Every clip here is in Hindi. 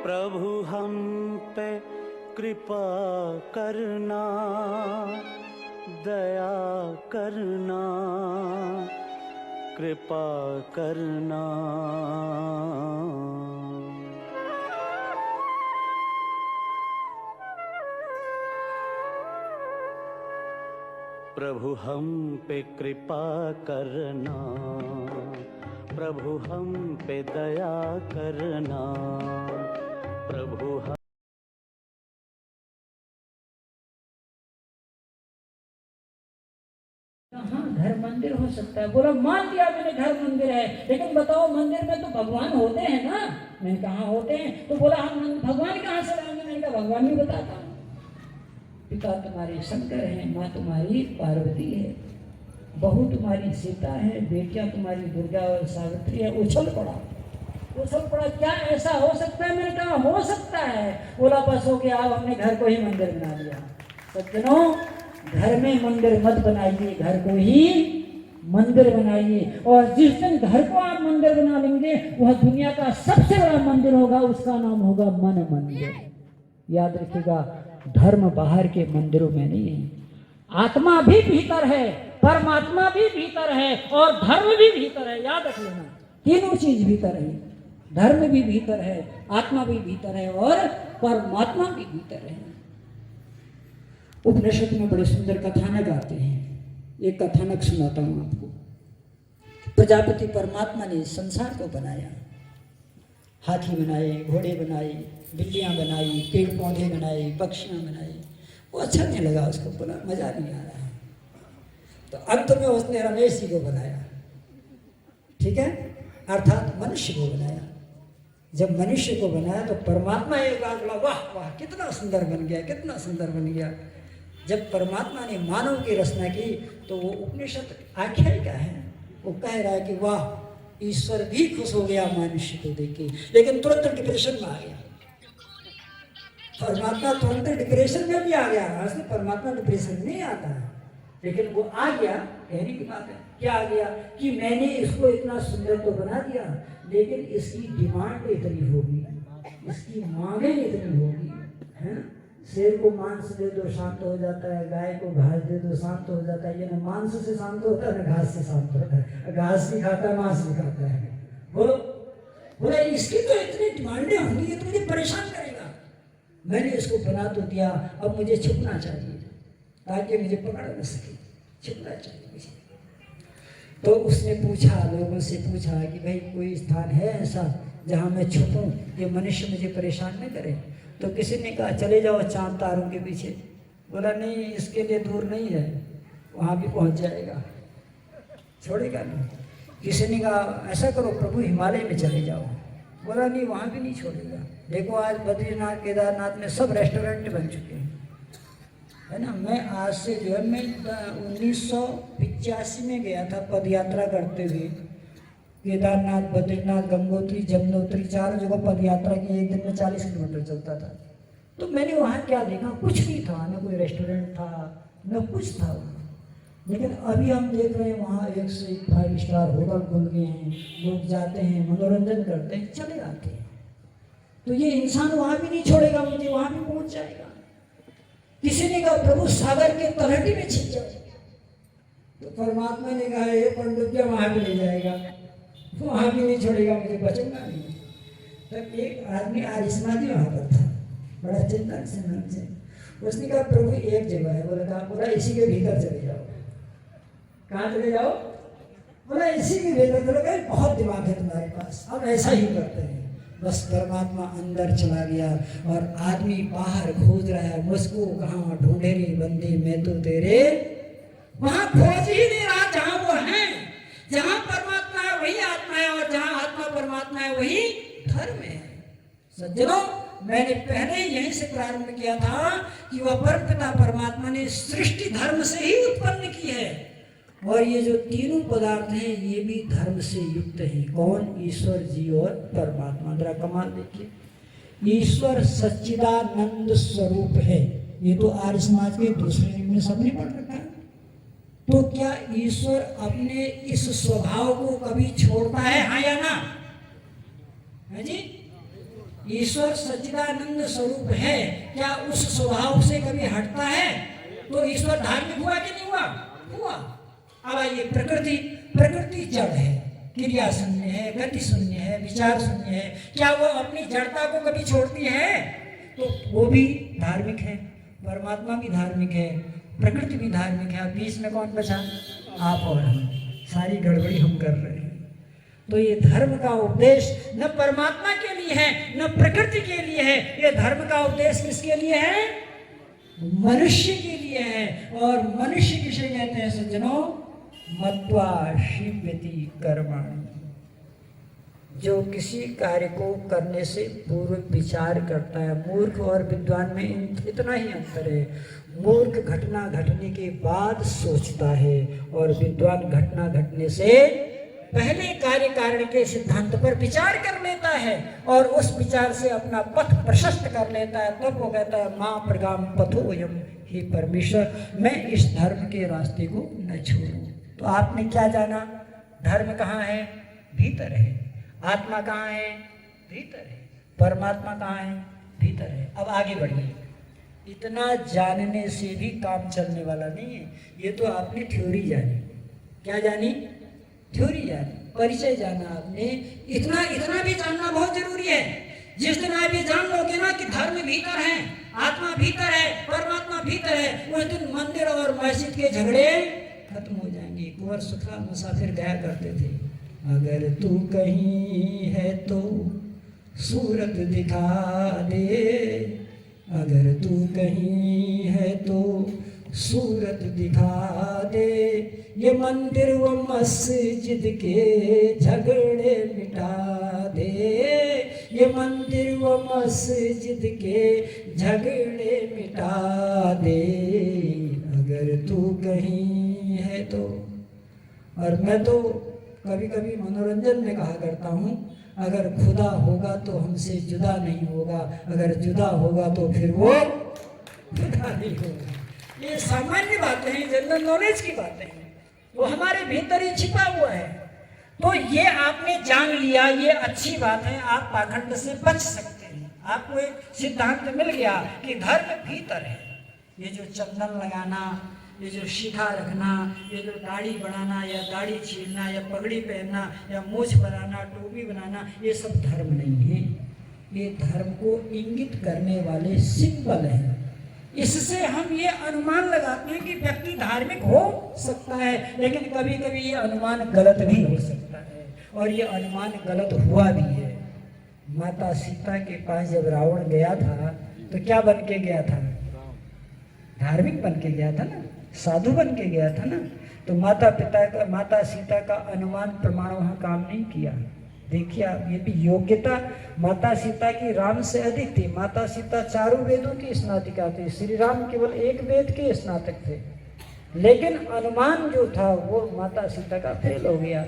प्रभु हम पे कृपा करना, दया करना, कृपा करना। प्रभु हम पे कृपा करना, प्रभु हम पे दया करना, प्रभु हम। हाँ, घर मंदिर हो सकता है। बोला मान लिया मैंने घर मंदिर है, लेकिन बताओ मंदिर में तो भगवान होते हैं ना। मैंने कहा होते हैं, तो बोला हम भगवान कहाँ से लाएंगे। मैंने कहा भगवान भी बताता हूँ। पिता तुम्हारे शंकर है, माँ तुम्हारी पार्वती है, बहू तुम्हारी सीता है, बेटियां तुम्हारी दुर्गा और सावित्री है। उछल पड़ा क्या ऐसा हो सकता है। मैंने कहा हो सकता है। बोला बस हो गया, अब हमने घर को ही मंदिर बना लिया। सज्जनों, घर में मंदिर मत बनाइए, घर को ही मंदिर बनाइए। और जिस दिन घर को आप मंदिर बना लेंगे, वह दुनिया का सबसे बड़ा मंदिर होगा, उसका नाम होगा मन मंदिर। याद रखिएगा, धर्म बाहर के मंदिरों में नहीं है। आत्मा भी भीतर है, परमात्मा भी भीतर है, और धर्म भी भीतर है। याद रख लेना, तीनों चीज भीतर है। धर्म भी भीतर है, आत्मा भी भीतर है, और परमात्मा भी भीतर है। उपनिषद में बड़े सुंदर कथानक आते हैं। एक कथानक सुनाता हूं आपको। प्रजापति परमात्मा ने संसार को बनाया, हाथी बनाए, घोड़े बनाए, बिल्लियां बनाई, पेड़ पौधे बनाए, पक्षियां बनाई। वो अच्छा नहीं लगा उसको, बोला मजा नहीं आ रहा है। तो अंत में उसने रमेश जी को बनाया, ठीक है, अर्थात मनुष्य को बनाया। जब मनुष्य को बनाया तो परमात्मा एक बात बोला, वाह वाह कितना सुंदर बन गया, कितना सुंदर बन गया। जब परमात्मा ने मानव की रचना की तो वो उपनिषद आख्यायिका है, वो कह रहा है कि वाह ईश्वर भी खुश हो गया मनुष्य को देख के, लेकिन तुरंत डिप्रेशन में आ गया। परमात्मा तुरंत डिप्रेशन में भी आ गया। वैसे परमात्मा डिप्रेशन में नहीं आता है, लेकिन वो आ गया। कहने की बात है क्या आ गया कि मैंने इसको इतना सुंदर तो बना दिया, लेकिन इसकी डिमांड इतनी होगी, इसकी मांगे इतनी होगी, है। शेर को मांस दे दो शांत हो जाता है, गाय को घास दे दो शांत हो जाता है। ये ना मांस से शांत होता है, ना घास से शांत होता है। घास भी खाता है, मांस भी खाता है। बोले इसकी तो इतनी डिमांडें होंगी, ये तो मुझे परेशान करेगा। मैंने इसको बना तो दिया, अब मुझे छुपना चाहिए ताकि मुझे पकड़ न सके, छुपना चाहिए मुझे। तो उसने पूछा, लोगों से पूछा कि भाई कोई स्थान है ऐसा जहाँ मैं छुपूं, ये मनुष्य मुझे परेशान न करे। तो किसी ने कहा चले जाओ चांद तारों के पीछे। बोला नहीं, इसके लिए दूर नहीं है, वहाँ भी पहुँच जाएगा, छोड़ेगा नहीं। किसी ने कहा ऐसा करो प्रभु हिमालय में चले जाओ। बोला नहीं, वहाँ भी नहीं छोड़ेगा। देखो आज बद्रीनाथ केदारनाथ में सब रेस्टोरेंट बन चुके हैं, है ना। मैं आज से जो है, मैं 1985 में गया था पद यात्रा करते हुए, केदारनाथ, बद्रीनाथ, गंगोत्री, जमुनोत्री, चारों जगह पद यात्रा की। एक दिन में 40 किलोमीटर चलता था। तो मैंने वहाँ क्या देखा, कुछ नहीं था, न कोई रेस्टोरेंट था, न कुछ था वहाँ। लेकिन अभी हम देख रहे हैं वहाँ एक से एक 5 स्टार होटल खुल गए हैं, लोग जाते हैं, मनोरंजन करते हैं, चले आते हैं। तो ये इंसान वहाँ भी नहीं छोड़ेगा मुझे, वहाँ भी पहुँच जाएगा। किसी ने कहा प्रभु सागर के तलहटी में छिप जाए। तो परमात्मा ने कहा ये पंडित वहाँ भी ले जाएगा, वहाँ भी नहीं छोड़ेगा मुझे, बचूंगा नहीं। तब एक आदमी आरिस्मादी वहाँ पर था, बड़ा चिंतन से। उसने कहा प्रभु एक जगह है। बोला इसी के भीतर चले जाओ। कहाँ चले जाओ? बोला इसी के भीतर। बोला बहुत दिमाग है तुम्हारे पास, अब ऐसा ही करते हैं। बस परमात्मा अंदर चला गया और आदमी बाहर खोज रहा है, मुझको कहाँ ढूंढे रे बंदे मैं तो तेरे। वहाँ खोज ही नहीं रहा जहाँ वो है। जहाँ परमात्मा है वही आत्मा है, और जहाँ आत्मा परमात्मा है वही धर्म है। सज्जनों, मैंने पहले यहीं से प्रारंभ किया था कि वह परमपिता परमात्मा ने सृष्टि धर्म से ही उत्पन्न की है, और ये जो तीनों पदार्थ हैं ये भी धर्म से युक्त हैं। कौन? ईश्वर जी और परमात्मा। जरा कमाल देखिए, ईश्वर सच्चिदानंद स्वरूप है। ये तो आर्य समाज के दूसरे युग में सबने पढ़ रखा है। तो क्या ईश्वर अपने इस स्वभाव को कभी छोड़ता है, हाँ या ना? है जी? ईश्वर सच्चिदानंद स्वरूप है, क्या उस स्वभाव से कभी हटता है? तो ईश्वर धार्मिक हुआ कि नहीं हुआ? हुआ। अब आइए, प्रकृति जड़ है, क्रिया शून्य है, गति शून्य है, विचार शून्य है, क्या वो अपनी जड़ता को कभी छोड़ती है? तो वो भी धार्मिक है, परमात्मा भी धार्मिक है, प्रकृति भी धार्मिक है। अब बीच में कौन बचा? आप और हम। सारी गड़बड़ी हम कर रहे हैं। तो ये धर्म का उपदेश न परमात्मा के लिए है न प्रकृति के लिए है, ये धर्म का उपदेश किसके लिए है? मनुष्य के लिए है। और मनुष्य किसे कहते हैं सज्जनों? मत्वा शिव्यति कर्माणि, जो किसी कार्य को करने से पूर्व विचार करता है। मूर्ख और विद्वान में इतना ही अंतर है। मूर्ख घटना घटने के बाद सोचता है और विद्वान घटना घटने से पहले कार्य कारण के सिद्धांत पर विचार कर लेता है और उस विचार से अपना पथ प्रशस्त कर लेता है। तब वो कहता है मां प्रगाम पथोयम, हे परमेश्वर मैं इस धर्म के रास्ते को न छोड़ूं। तो आपने क्या जाना? धर्म कहाँ है? भीतर है। आत्मा कहाँ है? भीतर है। परमात्मा कहाँ है? भीतर है। अब आगे बढ़िए। इतना जानने से भी काम चलने वाला नहीं है। ये तो आपने थ्योरी जानी। क्या जानी? थ्योरी जानी, परिचय जाना आपने। इतना भी जानना बहुत जरूरी है। जिस दिन आप ये जान लोगे ना कि धर्म भीतर है, आत्मा भीतर है, परमात्मा भीतर है, उस दिन मंदिर और मस्जिद के झगड़े खत्म हो जाएंगे। कुंवर सुखराम मुसाफिर गाया करते थे, अगर तू कहीं है तो सूरत दिखा दे, अगर तू कहीं है तो सूरत दिखा दे, ये मंदिर व मस्जिद के झगड़े मिटा दे, ये मंदिर व मस्जिद के झगड़े मिटा दे, अगर तू कहीं है तो। और मैं तो कभी कभी मनोरंजन में कहा करता हूँ, अगर खुदा होगा तो हमसे जुदा नहीं होगा, अगर जुदा होगा तो फिर वो खुदा नहीं होगा। ये सामान्य बातें हैं, जनरल नॉलेज की बातें हैं, वो हमारे भीतर ही छिपा हुआ है। तो ये आपने जान लिया, ये अच्छी बात है, आप पाखंड से बच सकते हैं। आपको एक सिद्धांत मिल गया कि धर्म भीतर है। ये जो चंदन लगाना, ये जो शिखा रखना, ये जो दाढ़ी बनाना या दाढ़ी छीलना या पगड़ी पहनना या मूछ बनाना, टोपी बनाना, ये सब धर्म नहीं है। ये धर्म को इंगित करने वाले सिंबल हैं। इससे हम ये अनुमान लगाते हैं कि व्यक्ति धार्मिक हो सकता है, लेकिन कभी कभी ये अनुमान गलत भी हो सकता है, और ये अनुमान गलत हुआ भी है। माता सीता के पास जब रावण गया था तो क्या बन के गया था? धार्मिक बन के गया था ना, साधु बन के गया था ना। तो माता सीता का अनुमान प्रमाण वहाँ काम नहीं किया। देखिए आप, ये भी योग्यता माता सीता की राम से अधिक थी। माता सीता चारों वेदों की स्नातिका थी, श्री राम केवल एक वेद के स्नातक थे, लेकिन अनुमान जो था वो माता सीता का फेल हो गया।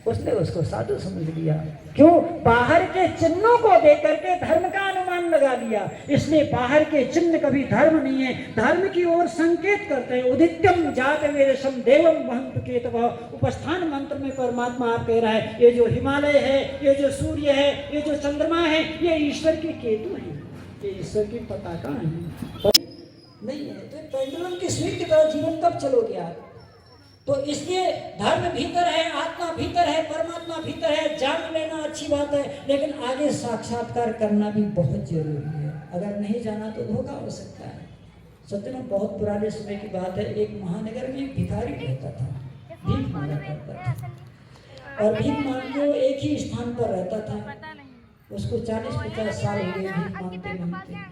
उसने उसको साधु समझ लिया। क्यों? बाहर के चिन्हों को देख करके धर्म का अनुमान लगा लिया। इसलिए बाहर के चिन्ह कभी धर्म नहीं है, धर्म की ओर संकेत करते हैं। उदित्यम जात वेदसम देवम महंत केतव, उपस्थान मंत्र में परमात्मा आप कह रहा है, ये जो हिमालय है, ये जो सूर्य है, ये जो चंद्रमा है, ये ईश्वर के केतु है, ये ईश्वर की पताका है, नहीं है। तो पेंडुलम की सुई की तरह जीवन कब चलोगे आप? तो इसलिए धर्म भीतर है, आत्मा भीतर है, परमात्मा भीतर है। जान लेना अच्छी बात है, लेकिन आगे साक्षात्कार करना भी बहुत जरूरी है। अगर नहीं जाना तो धोखा हो सकता है। सत्य में बहुत पुराने समय की बात है, एक महानगर में एक भिखारी रहता था, भीख मांगा करता था, और भीख मांगते वो एक ही स्थान पर रहता था। उसको 40-50 साल हो गए भीख मांगते मांगते।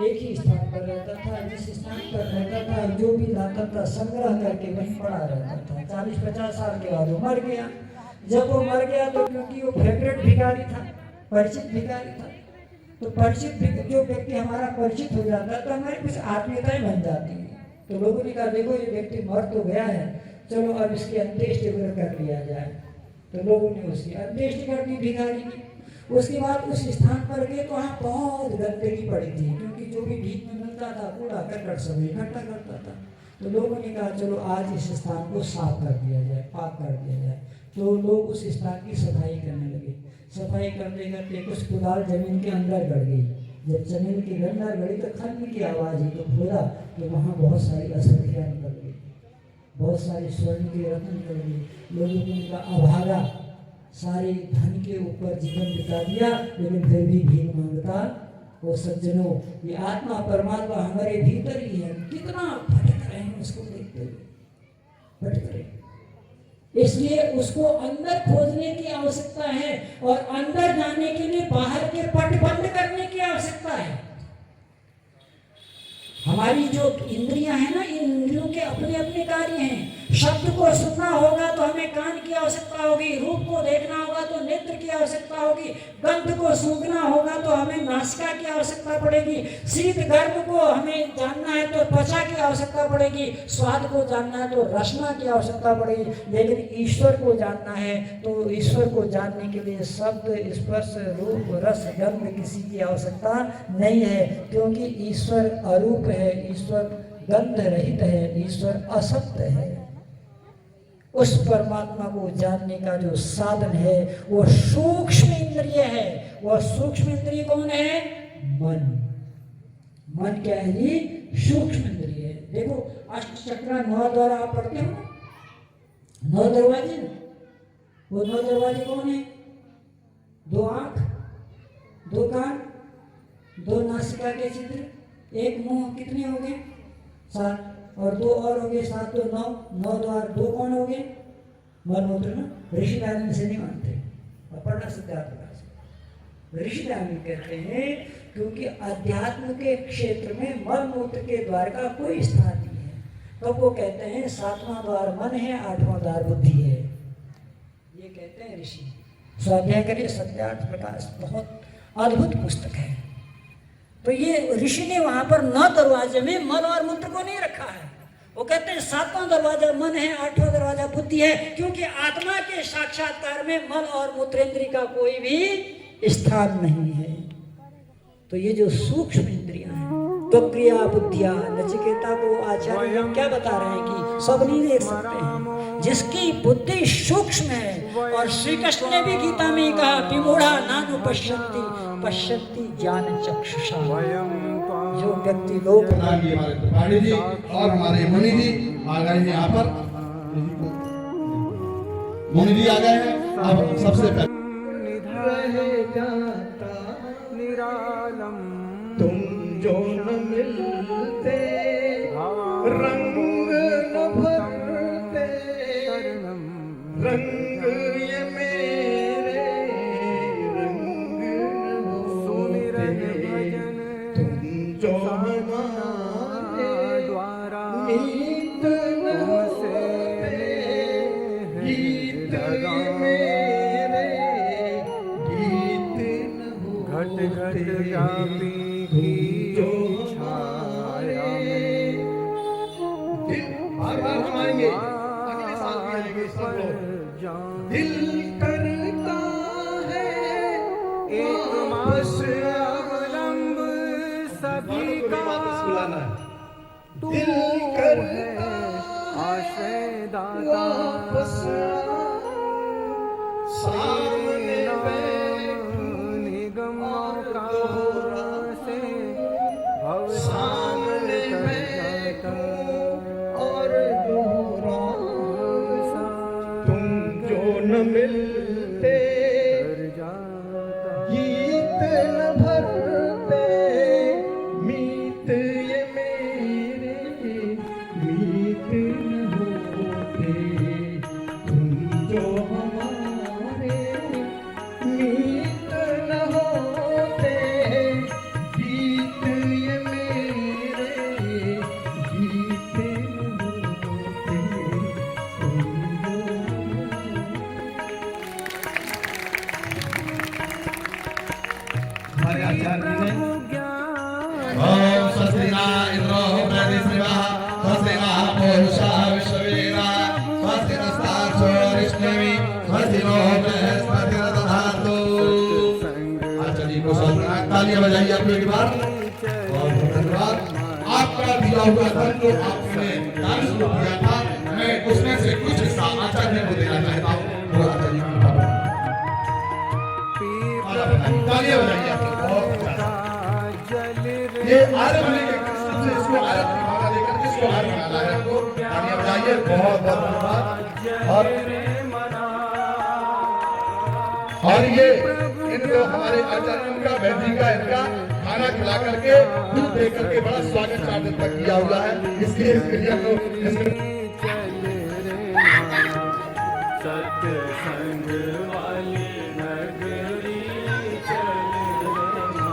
एक ही स्थान पर रहता था, जिस स्थान पर रहता था जो भी लाता था संग्रह करके वहीं पड़ा रहता था। 40-50 साल के बाद वो मर गया। जब वो मर गया तो क्योंकि वो फेवरेट भिखारी था, परिचित भिखारी था, तो परिचित जो व्यक्ति हमारा परिचित हो जाता है तो हमारी कुछ आत्मीयताएं बन जाती है। तो लोगों ने कहा देखो ये व्यक्ति मर तो गया है, चलो अब इसकी अंत्येष्टि कर लिया जाए। तो लोगों ने उसकी अंत्येष्टि कर दी भिखारी की। उसके बाद उस स्थान पर गए तो वहाँ बहुत गंदगी पड़ी थी, क्योंकि जो भी भीख में मिलता था कूड़ा करकट सब इकट्ठा करता था। तो लोगों ने कहा चलो आज इस स्थान को साफ कर दिया जाए, पाक कर दिया जाए। तो लोग उस स्थान की सफाई करने लगे। सफाई करते करते कुछ कुदाल जमीन के अंदर गड़ गई। जब जमीन के अंदर गड़ी तो खन की आवाज़ आई, तो खोला तो वहाँ बहुत सारी असुरक्षियाँ निकल गई, बहुत सारी स्वर्ण के रत्न निकल गए। लोगों ने उनका अभागा सारे धन के ऊपर जीवन बिता दिया, लेकिन फिर भी भीख मांगता। वो सज्जनों, ये आत्मा परमात्मा हमारे भीतर ही है, कितना भटक रहे हैं उसको देखते हुए, भटक रहे हैं। इसलिए उसको अंदर खोजने की आवश्यकता है, और अंदर जाने के लिए बाहर के पट बंद करने की आवश्यकता है। हमारी जो इंद्रियां हैं ना, इन इंद्रियों के अपने अपने कार्य हैं। शब्द को सुनना होगा तो हमें कान की आवश्यकता होगी, रूप को देखना होगा तो नेत्र की आवश्यकता होगी, गंध को सूंघना होगा तो हमें नासिका की आवश्यकता पड़ेगी, शीत गर्म को हमें जानना है तो त्वचा की आवश्यकता पड़ेगी, स्वाद को जानना है तो रसना की आवश्यकता पड़ेगी। लेकिन ईश्वर को जानना है तो ईश्वर को जानने के लिए शब्द, स्पर्श, रूप, रस, गंध किसी की आवश्यकता नहीं है, क्योंकि ईश्वर अरूप है, ईश्वर गंध रहित है, ईश्वर असत्य है। उस परमात्मा को जानने का जो साधन है वो सूक्ष्म इंद्रिय है। वह सूक्ष्म इंद्रिय कौन है? मन। मन क्या है जी? सूक्ष्म इंद्रिय है। देखो अष्ट चक्र 9 द्वारा आप पढ़ते हो, 9 दरवाजे। वो 9 दरवाजे कौन है? 2 आंख, 2 कान, 2 नासिका के छिद्र, 1 मुंह, कितने हो गए? 7, और 2 और हो गए, 7 तो 9, 9 द्वार, 2 कौन हो गए? मन मूत्र ना। ऋषि दानी से नहीं मानते, और पढ़ना सिद्धार्थ प्रकाश। ऋषि दानी कहते हैं क्योंकि अध्यात्म के क्षेत्र में मन मूत्र के द्वार का कोई स्थान नहीं है, तो वो कहते हैं 7वां द्वार मन है, 8वां द्वार बुद्धि है, ये कहते हैं ऋषि। स्वाध्याय करिए सिद्धार्थ प्रकाश, बहुत अद्भुत पुस्तक है। तो ये ऋषि ने वहां पर 9 दरवाजे में मन और मूत्र को नहीं रखा है। वो कहते हैं 7वां दरवाजा मन है, 8वां दरवाजा बुद्धि है, क्योंकि आत्मा के साक्षात्कार में मन और मूत्रेंद्रिय का कोई भी स्थान नहीं है। तो ये जो सूक्ष्म इंद्रियां हैं, तो क्रिया बुद्धिया, नचिकेता को आचार्य क्या बता रहे हैं कि सब नहीं देख सकते हैं, जिसकी बुद्धि सूक्ष्म है। और श्री कृष्ण ने भी गीता में कहा, विमूढ़ा नानु पश्यन्ति पश्यन्ति ज्ञान चक्षुषा। जो व्यक्ति लोग हमारे त्रिपाठी जी और हमारे मुनि जी आ गए हैं यहाँ पर। मुनि जी आ गए हैं। अब सबसे पहले तुम जो न मिलते रंग न भरते, रंग ये मेरे रंग न होते, तुम जो हमारे मीत न होते, गीत ये मेरे गीत न होते, घट घट व्यापी की जो छाया में। बार-बार हम आएंगे, अगले साल भी आएंगे सब लोग। दिल करता है एक मास अवलंब सभी का, दिल करता आश्रय दाता सामने निगम का से भव सामने और दोहरा, तुम जो न मिलते गीत न भरते, मीत ये मेरे मीत न होते, तुम जो हमारे मीत न होते, गीत ये मेरे गीत न होते, तुम जो हमारे आचार्य जी ने ओम स्वस्ति न इंद्रो बृहस्पतिः स्वस्ति नः पूषा विश्ववेदा स्वस्ति नस्तार्क्ष्यो अरिष्टनेमि स्वस्ति नो बृहस्पतिर्दधातु। आचार्य जी को साथ तालियां बजाइए अपनी एक बार। बहुत धन्यवाद। आपका दिया हुआ धन जो आपने दान को दिया था, मैं उसमें से कुछ हिस्सा आचार्य को देना चाहता हूँ। वो आचार्य जी की बात है। नहीं। तालियां बजाइए आप लोग, बहुत अच्छा। ये आरंभ लेके कृष्ण से इसको आरंभ की भावना लेकर के इसको आरंभ बनाना है हमको। तालियां बजाइए, बहुत बहुत धन्यवाद। और ये इनको हमारे आचार्यों का, वैदिक का, इनका खाना खिला करके दूध दे करके बड़ा स्वागत 4 दिन तक किया हुआ है। इसके लिए हम लोग सत्संग वाली नगरी चल रे मना।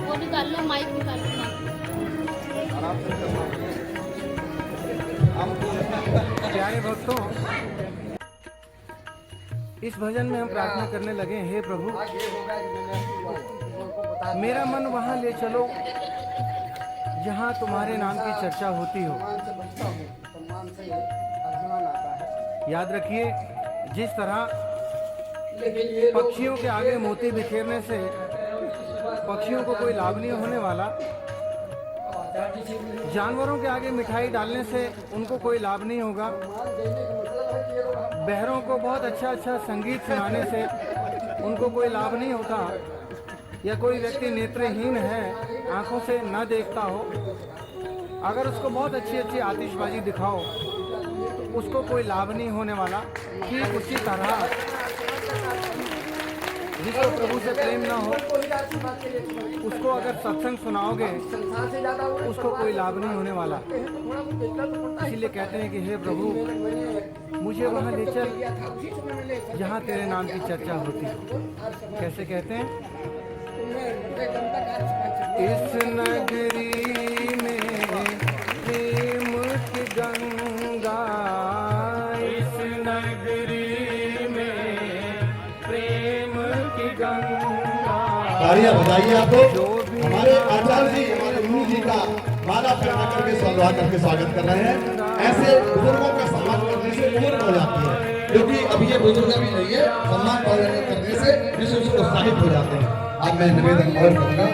वो निकाल लो, माइक निकाल लो। प्यारे भक्तों, इस भजन में हम प्रार्थना करने लगे, हे प्रभु मेरा मन वहां ले चलो जहां तुम्हारे नाम की चर्चा होती हो। याद रखिए, जिस तरह पक्षियों के आगे मोती बिखेरने से पक्षियों को कोई लाभ नहीं होने वाला, जानवरों के आगे मिठाई डालने से उनको कोई लाभ नहीं होगा, बहरों को बहुत अच्छा अच्छा संगीत सुनाने से उनको कोई लाभ नहीं होता, या कोई व्यक्ति नेत्रहीन है, आंखों से न देखता हो, अगर उसको बहुत अच्छी अच्छी आतिशबाजी दिखाओ तो उसको कोई लाभ नहीं होने वाला। ठीक उसी तरह जिसको प्रभु से प्रेम ना हो उसको अगर सत्संग सुनाओगे उसको कोई लाभ नहीं होने वाला। इसीलिए कहते हैं कि हे प्रभु मुझे वहाँ ले चल जहाँ तेरे नाम की चर्चा होती है। कैसे कहते हैं? इस नगरी में प्रेम की गंगा, इस नगरी में प्रेम की गंगा। तालियां बजाइए आप लोग। हमारे आचार्य जी, हमारे गुरु जी का माला पहना करके सलवा करके स्वागत कर रहे हैं। ऐसे बुजुर्गों का सम्मान करने से उम्र हो जाती है, क्योंकि अभी ये बुजुर्ग भी नहीं है, सम्मान करने से विश्व उत्साहित हो जाते हैं। अब मैं निवेदन और करूंगा।